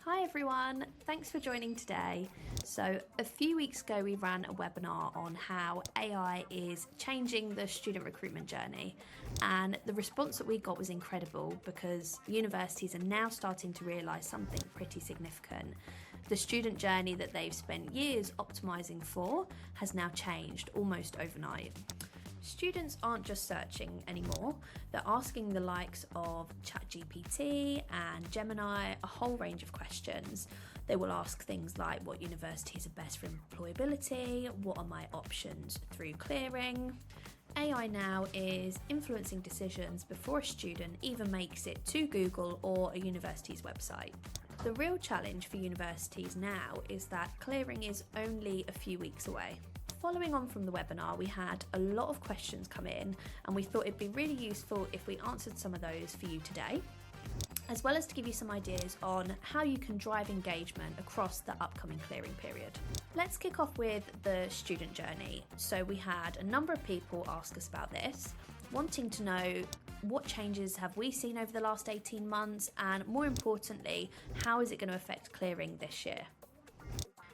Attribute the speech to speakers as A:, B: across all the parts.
A: Hi everyone, thanks for joining today. So a few weeks ago we ran a webinar on how AI is changing the student recruitment journey, and the response that we got was incredible because universities are now starting to realise something pretty significant. The student journey that they've spent years optimising for has now changed almost overnight. Students aren't just searching anymore, they're asking the likes of ChatGPT and Gemini a whole range of questions. They will ask things like what universities are best for employability, what are my options through clearing. AI now is influencing decisions before a student even makes it to Google or a university's website. The real challenge for universities now is that clearing is only a few weeks away. Following on from the webinar, we had a lot of questions come in and we thought it'd be really useful if we answered some of those for you today, as well as to give you some ideas on how you can drive engagement across the upcoming clearing period. Let's kick off with the student journey. So we had a number of people ask us about this, wanting to know what changes have we seen over the last 18 months and more importantly, how is it going to affect clearing this year?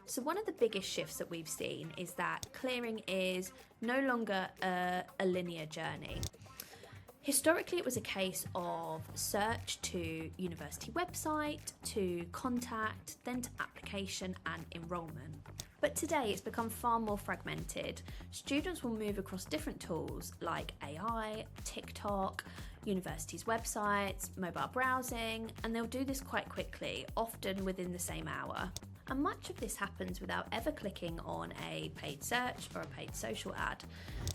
A: So one of the biggest shifts that we've seen is that clearing is no longer a linear journey. Historically, it was a case of search to university website, to contact, then to application and enrolment. But today it's become far more fragmented. Students will move across different tools like AI, TikTok, universities' websites, mobile browsing, and they'll do this quite quickly, often within the same hour. And much of this happens without ever clicking on a paid search or a paid social ad.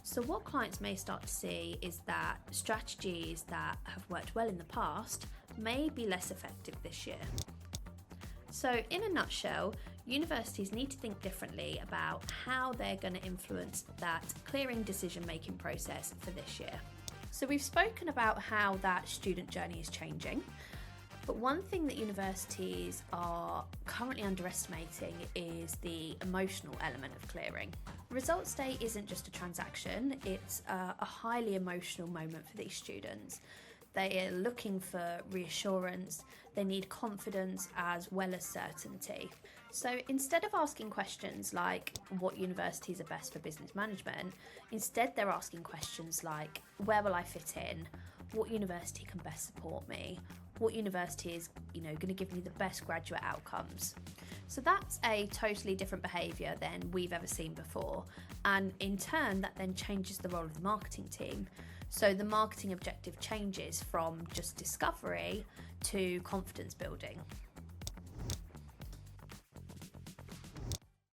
A: So what clients may start to see is that strategies that have worked well in the past may be less effective this year. So in a nutshell, universities need to think differently about how they're going to influence that clearing decision-making process for this year. So we've spoken about how that student journey is changing. But one thing that universities are currently underestimating is the emotional element of clearing. Results day isn't just a transaction, it's a highly emotional moment for these students. They are looking for reassurance, they need confidence as well as certainty. So instead of asking questions like what universities are best for business management, instead they're asking questions like where will I fit in? What university can best support me? What university is, going to give me the best graduate outcomes? So that's a totally different behaviour than we've ever seen before. And in turn, that then changes the role of the marketing team. So the marketing objective changes from just discovery to confidence building.